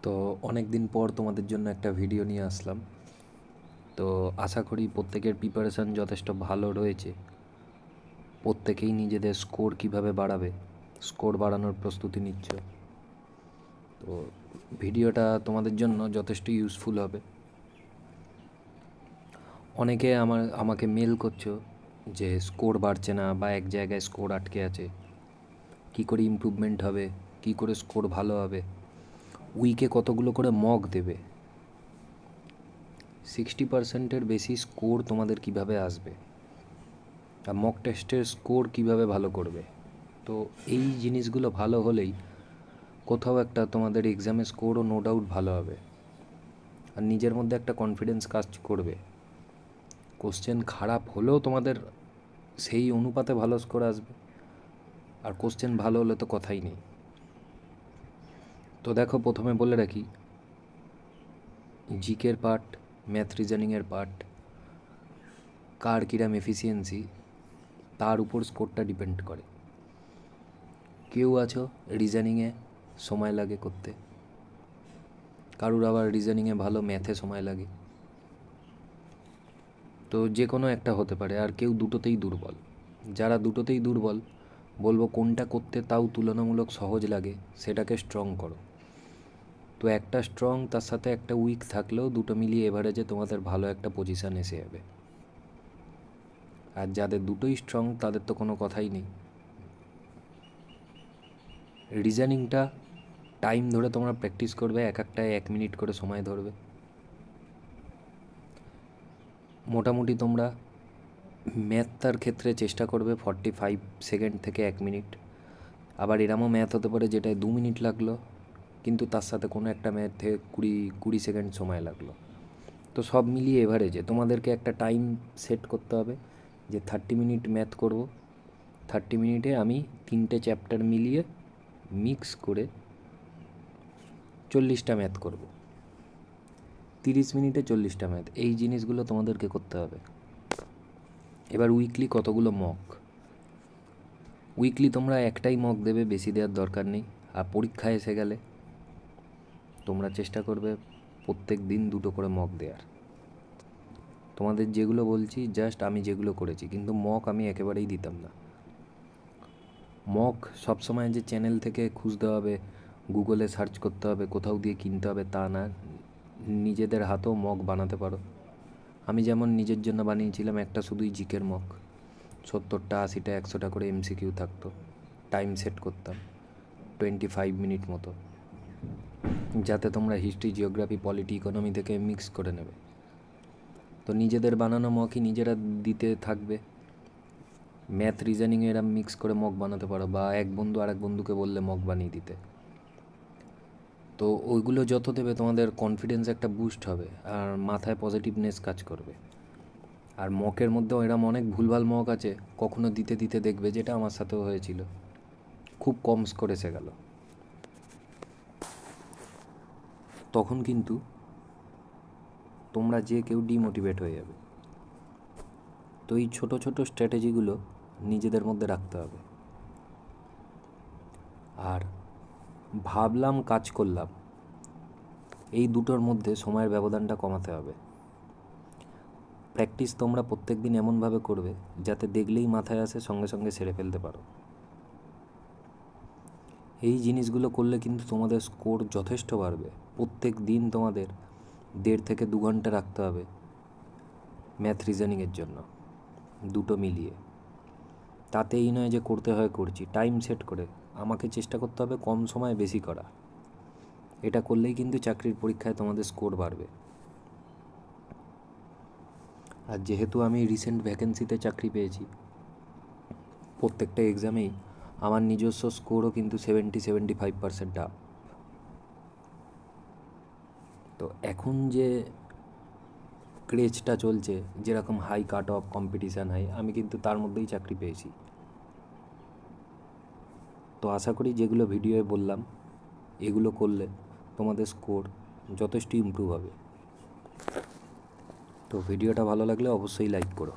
তো অনেক দিন পর তোমাদের জন্য একটা ভিডিও নিয়ে আসলাম। তো আশা করি প্রত্যেকের প্রিপারেশান যথেষ্ট ভালো রয়েছে। প্রত্যেকেই নিজেদের স্কোর কিভাবে বাড়াবে, স্কোর বাড়ানোর প্রস্তুতি নিচ্ছ। তো ভিডিওটা তোমাদের জন্য যথেষ্ট ইউজফুল হবে। অনেকে আমাকে মেল করছো যে স্কোর বাড়ছে না বা এক জায়গায় স্কোর আটকে আছে, কি করে ইমপ্রুভমেন্ট হবে, কি করে স্কোর ভালো হবে, উইকে কতগুলো করে মক দেবে, 60%-এর বেশি স্কোর তোমাদের কিভাবে আসবে, আর মক টেস্টের স্কোর কিভাবে ভালো করবে। তো এই জিনিসগুলো ভালো হলেই কোথাও একটা তোমাদের এক্সামের স্কোরও নো ডাউট ভালো হবে, আর নিজের মধ্যে একটা কনফিডেন্স কাজ করবে। কোশ্চেন খারাপ হলেও তোমাদের সেই অনুপাতে ভালো স্কোর আসবে, আর কোশ্চেন ভালো হলে তো কথাই নেই। তো দেখো, প্রথমে বলে রাখি, জিকের পার্ট, ম্যাথ রিজনিংয়ের পার্ট, কার কিরাম এফিসিয়েন্সি, তার উপর স্কোরটা ডিপেন্ড করে। কেউ আছো রিজনিংয়ে সময় লাগে করতে, কারুর আবার রিজনিংয়ে ভালো, ম্যাথে সময় লাগে। তো যে কোনো একটা হতে পারে, আর কেউ দুটোতেই দুর্বল। যারা দুটোতেই দুর্বল, বলবো কোনটা করতে তাও তুলনামূলক সহজ লাগে সেটাকে স্ট্রং করো। তো একটা স্ট্রং তার সাথে একটা উইক থাকলেও দুটো মিলিয়ে এভারেজে তোমাদের ভালো একটা পজিশান এসে যাবে। আর যাদের দুটোই স্ট্রং তাদের তো কোনো কথাই নেই। রিজনিংটা টাইম ধরে তোমরা প্র্যাকটিস করবে, এক একটায় 1 মিনিট করে সময় ধরবে। মোটামুটি তোমরা ম্যাথটার ক্ষেত্রে চেষ্টা করবে 45 সেকেন্ড থেকে 1 মিনিট। আবার এরমও ম্যাথ হতে পারে যেটায় 2 মিনিট লাগলো, কিন্তু তার সাথে কোনো একটা ম্যাথে 20 সেকেন্ড সময় লাগলো। তো সব মিলিয়ে এভারেজে তোমাদেরকে একটা টাইম সেট করতে হবে যে 30 মিনিট ম্যাথ করব, 30 মিনিটে আমি 3টে চ্যাপ্টার মিলিয়ে মিক্স করে 40টা ম্যাথ করব, 30 মিনিটে 40টা ম্যাথ। এই জিনিসগুলো তোমাদেরকে করতে হবে। এবার উইকলি কতগুলো মক, উইকলি তোমরা একটাই মক দেবে, বেশি দেওয়ার দরকার নেই। আর পরীক্ষায় এসে গেলে তোমরা চেষ্টা করবে প্রত্যেক দিন 2টো করে মক দেওয়ার। তোমাদের যেগুলো বলছি জাস্ট আমি যেগুলো করেছি, কিন্তু মক আমি একেবারেই দিতাম না। মক সবসময় যে চ্যানেল থেকে খুঁজতে হবে, গুগলে সার্চ করতে হবে, কোথাও দিয়ে কিনতে হবে তা না, নিজেদের হাতেও মক বানাতে পারো। আমি যেমন নিজের জন্য বানিয়েছিলাম একটা শুধুই জিকের মক, 70টা 80টা 100টা করে এমসিকিউ থাকতো, টাইম সেট করতাম 25 মিনিট মতো, যাতে তোমরা হিস্ট্রি, জিওগ্রাফি, পলিটি, ইকোনমি থেকে মিক্স করে নেবে। তো নিজেদের বানানো মকই নিজেরা দিতে থাকবে। ম্যাথ রিজনিং এরা মিক্স করে মক বানাতে পারো, বা এক বন্ধু আরেক বন্ধুকে বললে মক বানিয়ে দিতে। তো ওইগুলো যত দেবে তোমাদের কনফিডেন্স একটা বুস্ট হবে, আর মাথায় পজিটিভনেস কাজ করবে। আর মকের মধ্যেও এরম অনেক ভুলভাল মক আছে, কখনো দিতে দিতে দেখবে, যেটা আমার সাথেও হয়েছিল, খুব কম স্কোর এসে গেল। তখন কিন্তু তোমরা যে কেউ ডিমোটিভেট হয়ে যাবে। তো এই ছোটো ছোটো স্ট্র্যাটেজিগুলো নিজেদের মধ্যে রাখতে হবে। আর ভাবলাম কাজ করলাম, এই দুটোর মধ্যে সময়ের ব্যবধানটা কমাতে হবে। প্র্যাকটিস তোমরা প্রত্যেক দিন এমনভাবে করবে যাতে দেখলেই মাথায় আসে, সঙ্গে সঙ্গে সেরে ফেলতে পারো। এই জিনিসগুলো করলে কিন্তু তোমাদের স্কোর যথেষ্ট বাড়বে। প্রত্যেক দিন তোমাদের 1.5 থেকে 2 ঘন্টা রাখতে হবে ম্যাথ রিজনিংয়ের জন্য, দুটো মিলিয়ে। তাতেই নয় যে করতে হয় করছি, টাইম সেট করে আমাকে চেষ্টা করতে হবে কম সময়ে বেশি করা। এটা করলেই কিন্তু চাকরির পরীক্ষায় তোমাদের স্কোর বাড়বে। আর যেহেতু আমি রিসেন্ট ভ্যাকেন্সিতে চাকরি পেয়েছি, প্রত্যেকটা এক্সামেই আমার নিজস্ব স্কোরও কিন্তু 70-75% আপ। তো এখন যে ক্রেজটা চলছে, যেরকম high cut off competition high, আমি কিন্তু তার মধ্যেই চাকরি পেয়েছি। তো আশা করি যেগুলো ভিডিওয়ে বললাম এগুলো করলে তোমাদের স্কোর যথেষ্ট ইমপ্রুভ হবে। তো ভিডিওটা ভালো লাগলে অবশ্যই লাইক করো।